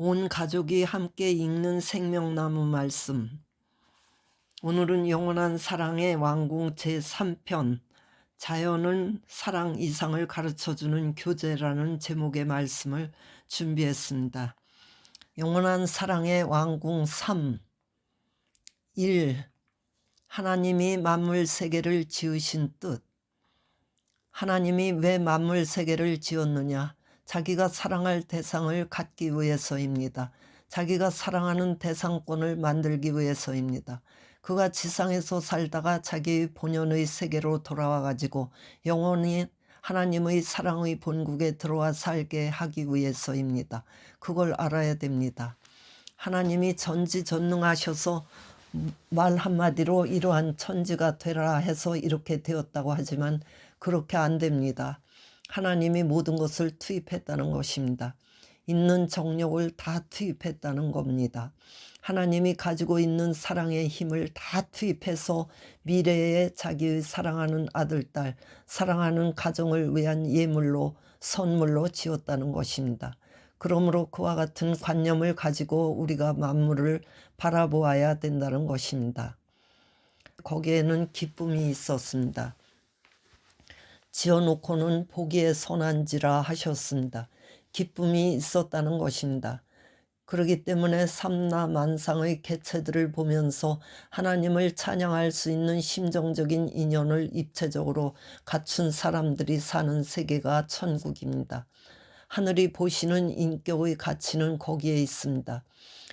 온 가족이 함께 읽는 생명나무 말씀. 오늘은 영원한 사랑의 왕궁 제3편 자연은 사랑 이상을 가르쳐주는 교재라는 제목의 말씀을 준비했습니다. 영원한 사랑의 왕궁 3. 1. 하나님이 만물 세계를 지으신 뜻. 하나님이 왜 만물 세계를 지었느냐? 자기가 사랑할 대상을 갖기 위해서입니다. 자기가 사랑하는 대상권을 만들기 위해서입니다. 그가 지상에서 살다가 자기의 본연의 세계로 돌아와 가지고 영원히 하나님의 사랑의 본국에 들어와 살게 하기 위해서입니다. 그걸 알아야 됩니다. 하나님이 전지전능하셔서 말 한마디로 이러한 천지가 되라 해서 이렇게 되었다고 하지만 그렇게 안 됩니다. 하나님이 모든 것을 투입했다는 것입니다. 있는 정력을 다 투입했다는 겁니다. 하나님이 가지고 있는 사랑의 힘을 다 투입해서 미래에 자기의 사랑하는 아들, 딸, 사랑하는 가정을 위한 예물로 선물로 지었다는 것입니다. 그러므로 그와 같은 관념을 가지고 우리가 만물을 바라보아야 된다는 것입니다. 거기에는 기쁨이 있었습니다. 지어놓고는 보기에 선한지라 하셨습니다. 기쁨이 있었다는 것입니다. 그렇기 때문에 삼라만상의 개체들을 보면서 하나님을 찬양할 수 있는 심정적인 인연을 입체적으로 갖춘 사람들이 사는 세계가 천국입니다. 하늘이 보시는 인격의 가치는 거기에 있습니다.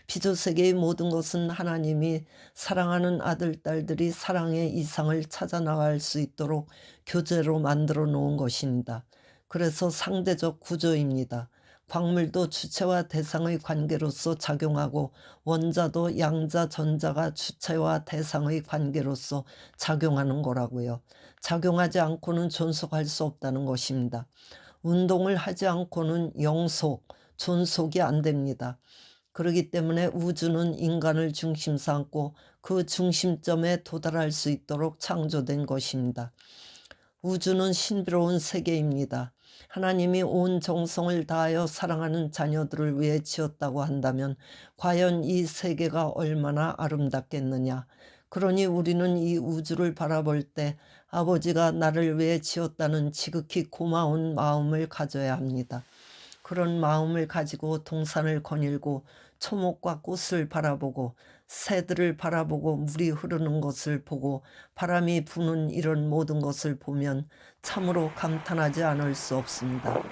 피조세계의 모든 것은 하나님이 사랑하는 아들, 딸들이 사랑의 이상을 찾아나갈 수 있도록 교재로 만들어 놓은 것입니다. 그래서 상대적 구조입니다. 광물도 주체와 대상의 관계로서 작용하고 원자도 양자, 전자가 주체와 대상의 관계로서 작용하는 거라고요. 작용하지 않고는 존속할 수 없다는 것입니다. 운동을 하지 않고는 영속, 존속이 안 됩니다. 그렇기 때문에 우주는 인간을 중심 삼고 그 중심점에 도달할 수 있도록 창조된 것입니다. 우주는 신비로운 세계입니다. 하나님이 온 정성을 다하여 사랑하는 자녀들을 위해 지었다고 한다면 과연 이 세계가 얼마나 아름답겠느냐. 그러니 우리는 이 우주를 바라볼 때 아버지가 나를 위해 지었다는 지극히 고마운 마음을 가져야 합니다. 그런 마음을 가지고 동산을 거닐고 초목과 꽃을 바라보고 새들을 바라보고 물이 흐르는 것을 보고 바람이 부는 이런 모든 것을 보면 참으로 감탄하지 않을 수 없습니다.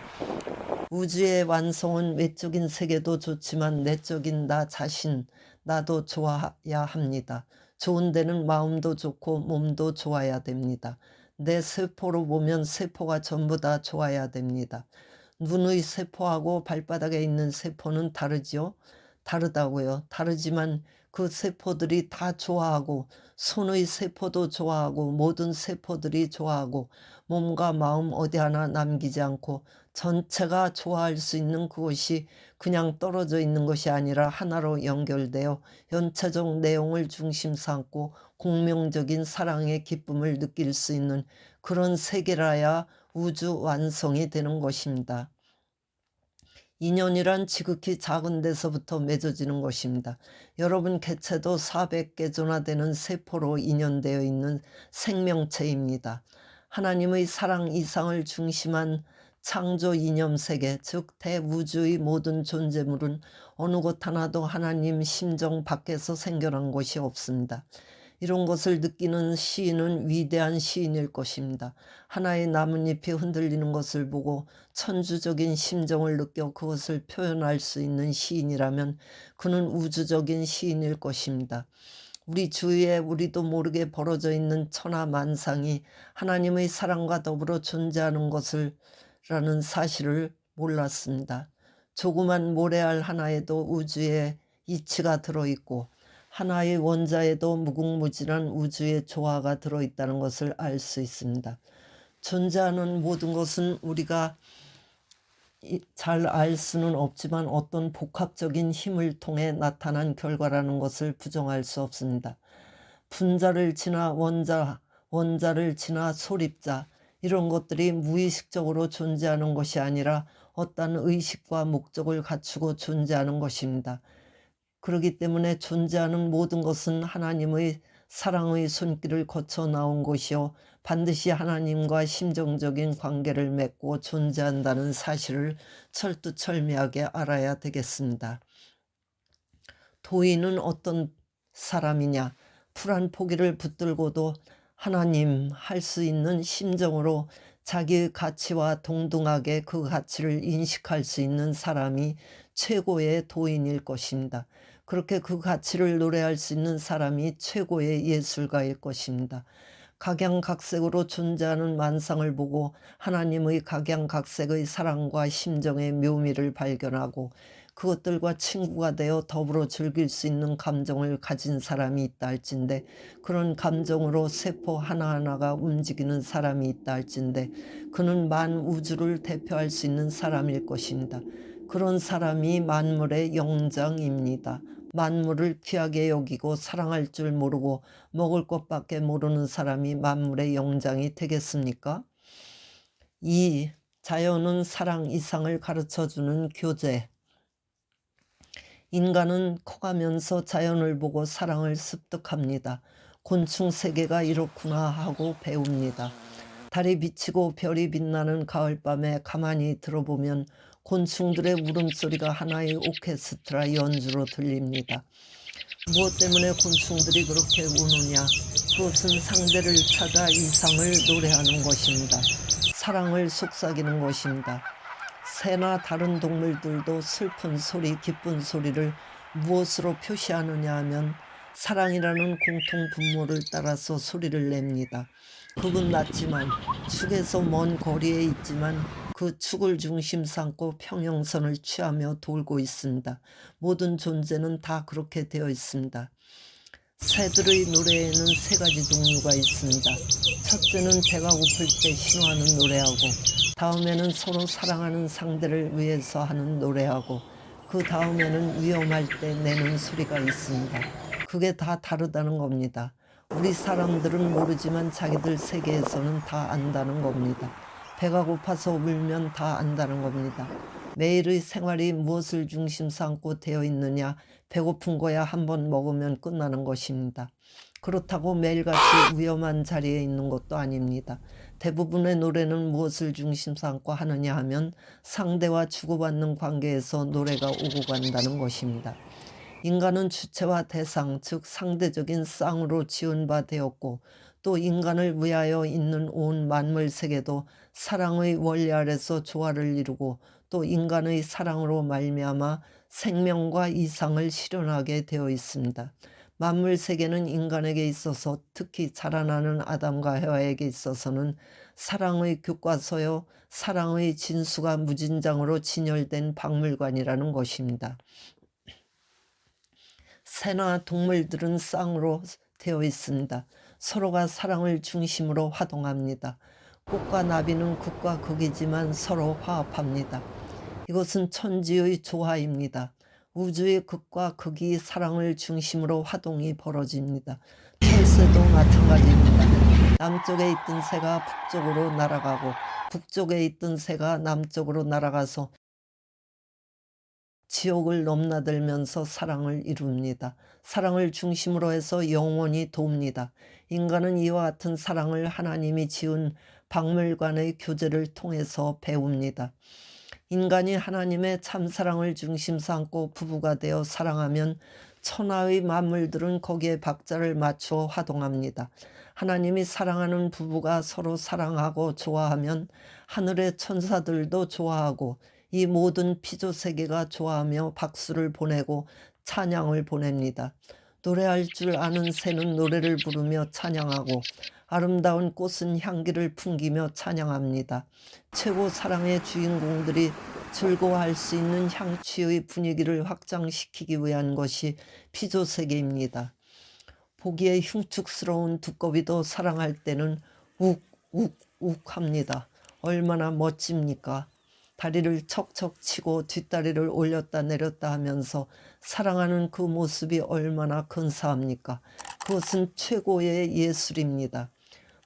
우주의 완성은 외적인 세계도 좋지만 내적인 나 자신, 나도 좋아야 합니다. 좋은 데는 마음도 좋고 몸도 좋아야 됩니다. 내 세포로 보면 세포가 전부 다 좋아야 됩니다. 눈의 세포하고 발바닥에 있는 세포는 다르지요? 다르다고요. 다르지만 그 세포들이 다 좋아하고 손의 세포도 좋아하고 모든 세포들이 좋아하고 몸과 마음 어디 하나 남기지 않고 전체가 좋아할 수 있는 그것이 그냥 떨어져 있는 것이 아니라 하나로 연결되어 전체적 내용을 중심 삼고 공명적인 사랑의 기쁨을 느낄 수 있는 그런 세계라야 우주 완성이 되는 것입니다. 인연이란 지극히 작은 데서부터 맺어지는 것입니다. 여러분 개체도 400개조나 되는 세포로 인연되어 있는 생명체입니다. 하나님의 사랑 이상을 중심한 창조 이념 세계, 즉 대우주의 모든 존재물은 어느 곳 하나도 하나님 심정 밖에서 생겨난 것이 없습니다. 이런 것을 느끼는 시인은 위대한 시인일 것입니다. 하나의 나뭇잎이 흔들리는 것을 보고 천주적인 심정을 느껴 그것을 표현할 수 있는 시인이라면 그는 우주적인 시인일 것입니다. 우리 주위에 우리도 모르게 벌어져 있는 천하만상이 하나님의 사랑과 더불어 존재하는 것을 라는 사실을 몰랐습니다. 조그만 모래알 하나에도 우주의 이치가 들어있고 하나의 원자에도 무궁무진한 우주의 조화가 들어있다는 것을 알 수 있습니다. 존재하는 모든 것은 우리가 잘 알 수는 없지만 어떤 복합적인 힘을 통해 나타난 결과라는 것을 부정할 수 없습니다. 분자를 지나 원자, 원자를 지나 소립자 이런 것들이 무의식적으로 존재하는 것이 아니라 어떤 의식과 목적을 갖추고 존재하는 것입니다. 그렇기 때문에 존재하는 모든 것은 하나님의 사랑의 손길을 거쳐 나온 것이요 반드시 하나님과 심정적인 관계를 맺고 존재한다는 사실을 철두철미하게 알아야 되겠습니다. 도인은 어떤 사람이냐? 풀한 포기를 붙들고도 하나님 할 수 있는 심정으로 자기의 가치와 동등하게 그 가치를 인식할 수 있는 사람이 최고의 도인일 것입니다. 그렇게 그 가치를 노래할 수 있는 사람이 최고의 예술가일 것입니다. 각양각색으로 존재하는 만상을 보고 하나님의 각양각색의 사랑과 심정의 묘미를 발견하고 그것들과 친구가 되어 더불어 즐길 수 있는 감정을 가진 사람이 있다 할진대, 그런 감정으로 세포 하나하나가 움직이는 사람이 있다 할진대 그는 만우주를 대표할 수 있는 사람일 것입니다. 그런 사람이 만물의 영장입니다. 만물을 귀하게 여기고 사랑할 줄 모르고 먹을 것밖에 모르는 사람이 만물의 영장이 되겠습니까? 이 자연은 사랑 이상을 가르쳐주는 교재. 인간은 커가면서 자연을 보고 사랑을 습득합니다. 곤충 세계가 이렇구나 하고 배웁니다. 달이 비치고 별이 빛나는 가을밤에 가만히 들어보면 곤충들의 울음소리가 하나의 오케스트라 연주로 들립니다. 무엇 때문에 곤충들이 그렇게 우느냐? 그것은 상대를 찾아 이상을 노래하는 것입니다. 사랑을 속삭이는 것입니다. 새나 다른 동물들도 슬픈 소리, 기쁜 소리를 무엇으로 표시하느냐 하면 사랑이라는 공통 분모를 따라서 소리를 냅니다. 극은 낮지만 축에서 먼 거리에 있지만 그 축을 중심 삼고 평형선을 취하며 돌고 있습니다. 모든 존재는 다 그렇게 되어 있습니다. 새들의 노래에는 세 가지 종류가 있습니다. 첫째는 배가 고플 때 신호하는 노래하고, 다음에는 서로 사랑하는 상대를 위해서 하는 노래하고, 그 다음에는 위험할 때 내는 소리가 있습니다. 그게 다 다르다는 겁니다. 우리 사람들은 모르지만 자기들 세계에서는 다 안다는 겁니다. 배가 고파서 울면 다 안다는 겁니다. 매일의 생활이 무엇을 중심 삼고 되어 있느냐? 배고픈 거야 한 번 먹으면 끝나는 것입니다. 그렇다고 매일같이 위험한 자리에 있는 것도 아닙니다. 대부분의 노래는 무엇을 중심 삼고 하느냐 하면 상대와 주고받는 관계에서 노래가 오고 간다는 것입니다. 인간은 주체와 대상, 즉 상대적인 쌍으로 지은 바 되었고, 또 인간을 위하여 있는 온 만물 세계도 사랑의 원리 아래서 조화를 이루고 또 인간의 사랑으로 말미암아 생명과 이상을 실현하게 되어 있습니다. 만물 세계는 인간에게 있어서, 특히 자라나는 아담과 해와에게 있어서는 사랑의 교과서요, 사랑의 진수가 무진장으로 진열된 박물관이라는 것입니다. 새나 동물들은 쌍으로 되어 있습니다. 서로가 사랑을 중심으로 화동합니다. 꽃과 나비는 극과 극이지만 서로 화합합니다. 이것은 천지의 조화입니다. 우주의 극과 극이 사랑을 중심으로 화동이 벌어집니다. 철새도 마찬가지입니다. 남쪽에 있던 새가 북쪽으로 날아가고 북쪽에 있던 새가 남쪽으로 날아가서 지옥을 넘나들면서 사랑을 이룹니다. 사랑을 중심으로 해서 영원히 돕니다. 인간은 이와 같은 사랑을 하나님이 지은 박물관의 교재를 통해서 배웁니다. 인간이 하나님의 참사랑을 중심 삼고 부부가 되어 사랑하면 천하의 만물들은 거기에 박자를 맞추어 화동합니다. 하나님이 사랑하는 부부가 서로 사랑하고 좋아하면 하늘의 천사들도 좋아하고 이 모든 피조세계가 좋아하며 박수를 보내고 찬양을 보냅니다. 노래할 줄 아는 새는 노래를 부르며 찬양하고 아름다운 꽃은 향기를 풍기며 찬양합니다. 최고 사랑의 주인공들이 즐거워할 수 있는 향취의 분위기를 확장시키기 위한 것이 피조세계입니다. 보기에 흉측스러운 두꺼비도 사랑할 때는 욱욱욱 합니다. 얼마나 멋집니까? 다리를 척척 치고 뒷다리를 올렸다 내렸다 하면서 사랑하는 그 모습이 얼마나 근사합니까? 그것은 최고의 예술입니다.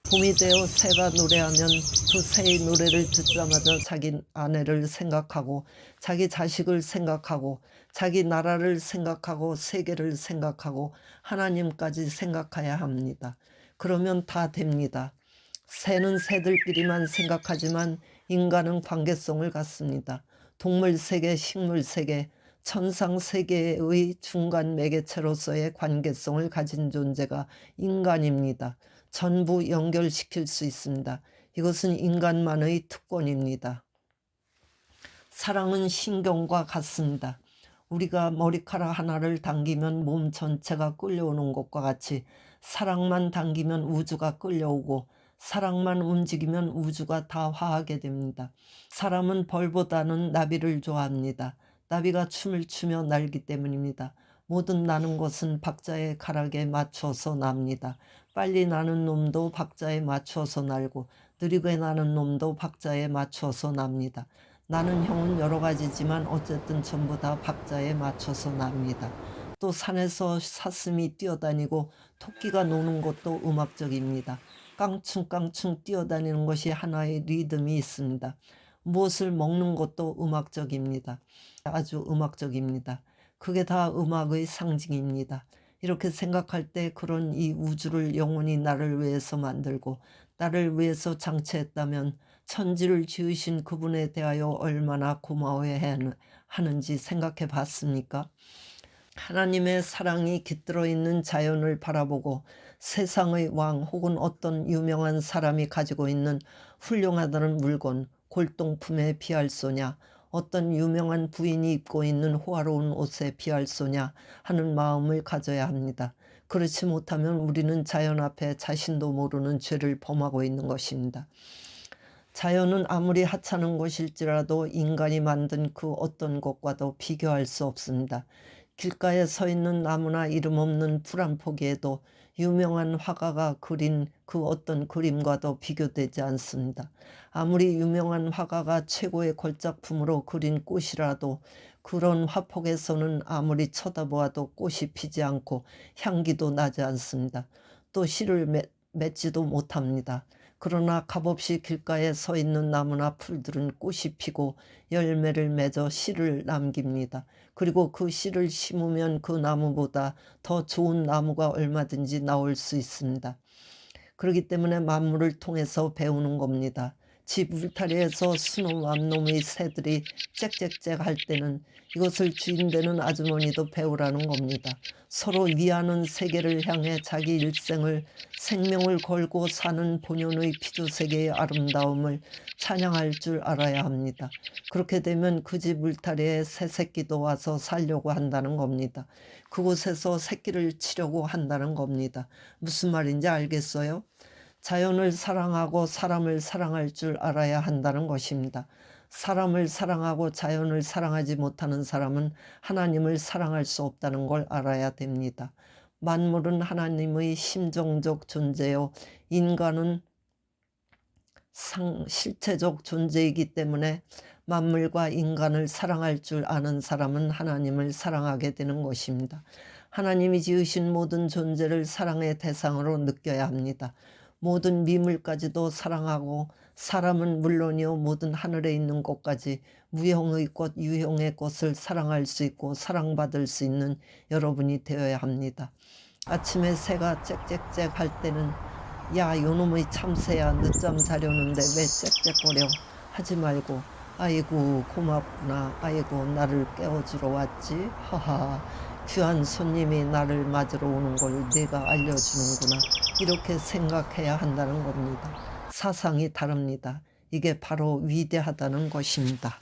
봄이 되어 새가 노래하면 그 새의 노래를 듣자마자 자기 아내를 생각하고 자기 자식을 생각하고 자기 나라를 생각하고 세계를 생각하고 하나님까지 생각해야 합니다. 그러면 다 됩니다. 새는 새들끼리만 생각하지만 인간은 관계성을 갖습니다. 동물 세계, 식물 세계, 천상 세계의 중간 매개체로서의 관계성을 가진 존재가 인간입니다. 전부 연결시킬 수 있습니다. 이것은 인간만의 특권입니다. 사랑은 신경과 같습니다. 우리가 머리카락 하나를 당기면 몸 전체가 끌려오는 것과 같이 사랑만 당기면 우주가 끌려오고 사랑만 움직이면 우주가 다 화하게 됩니다. 사람은 벌보다는 나비를 좋아합니다. 나비가 춤을 추며 날기 때문입니다. 모든 나는 것은 박자의 가락에 맞춰서 납니다. 빨리 나는 놈도 박자에 맞춰서 날고 느리게 나는 놈도 박자에 맞춰서 납니다. 나는 형은 여러 가지지만 어쨌든 전부 다 박자에 맞춰서 납니다. 또 산에서 사슴이 뛰어다니고 토끼가 노는 것도 음악적입니다. 깡충깡충 뛰어다니는 것이 하나의 리듬이 있습니다. 무엇을 먹는 것도 음악적입니다. 아주 음악적입니다. 그게 다 음악의 상징입니다. 이렇게 생각할 때 그런 이 우주를 영원히 나를 위해서 만들고 나를 위해서 장치했다면 천지를 지으신 그분에 대하여 얼마나 고마워해야 하는지 생각해 봤습니까? 하나님의 사랑이 깃들어 있는 자연을 바라보고 세상의 왕 혹은 어떤 유명한 사람이 가지고 있는 훌륭하다는 물건, 골동품에 비할 소냐, 어떤 유명한 부인이 입고 있는 호화로운 옷에 비할 소냐 하는 마음을 가져야 합니다. 그렇지 못하면 우리는 자연 앞에 자신도 모르는 죄를 범하고 있는 것입니다. 자연은 아무리 하찮은 것일지라도 인간이 만든 그 어떤 것과도 비교할 수 없습니다. 길가에 서 있는 나무나 이름 없는 풀 한 포기에도 유명한 화가가 그린 그 어떤 그림과도 비교되지 않습니다. 아무리 유명한 화가가 최고의 걸작품으로 그린 꽃이라도 그런 화폭에서는 아무리 쳐다보아도 꽃이 피지 않고 향기도 나지 않습니다. 또 씨를 맺지도 못합니다. 그러나 값없이 길가에 서 있는 나무나 풀들은 꽃이 피고 열매를 맺어 씨를 남깁니다. 그리고 그 씨를 심으면 그 나무보다 더 좋은 나무가 얼마든지 나올 수 있습니다. 그렇기 때문에 만물을 통해서 배우는 겁니다. 집 울타리에서 수놈 암놈의 새들이 짹짹짹 할 때는 이것을 주인되는 아주머니도 배우라는 겁니다. 서로 위하는 세계를 향해 자기 일생을 생명을 걸고 사는 본연의 피조세계의 아름다움을 찬양할 줄 알아야 합니다. 그렇게 되면 그 집 울타리에 새 새끼도 와서 살려고 한다는 겁니다. 그곳에서 새끼를 치려고 한다는 겁니다. 무슨 말인지 알겠어요? 자연을 사랑하고 사람을 사랑할 줄 알아야 한다는 것입니다. 사람을 사랑하고 자연을 사랑하지 못하는 사람은 하나님을 사랑할 수 없다는 걸 알아야 됩니다. 만물은 하나님의 심정적 존재요. 인간은 실체적 존재이기 때문에 만물과 인간을 사랑할 줄 아는 사람은 하나님을 사랑하게 되는 것입니다. 하나님이 지으신 모든 존재를 사랑의 대상으로 느껴야 합니다. 모든 미물까지도 사랑하고 사람은 물론이요 모든 하늘에 있는 것까지 무형의 것 유형의 것을 사랑할 수 있고 사랑받을 수 있는 여러분이 되어야 합니다. 아침에 새가 짹짹짹 할 때는 야 요놈의 참새야 늦잠 자려는데 왜 짹짹거려 하지 말고 아이고 고맙구나 아이고 나를 깨워주러 왔지 하하 귀한 손님이 나를 맞으러 오는 걸 내가 알려주는구나 이렇게 생각해야 한다는 겁니다. 사상이 다릅니다. 이게 바로 위대하다는 것입니다.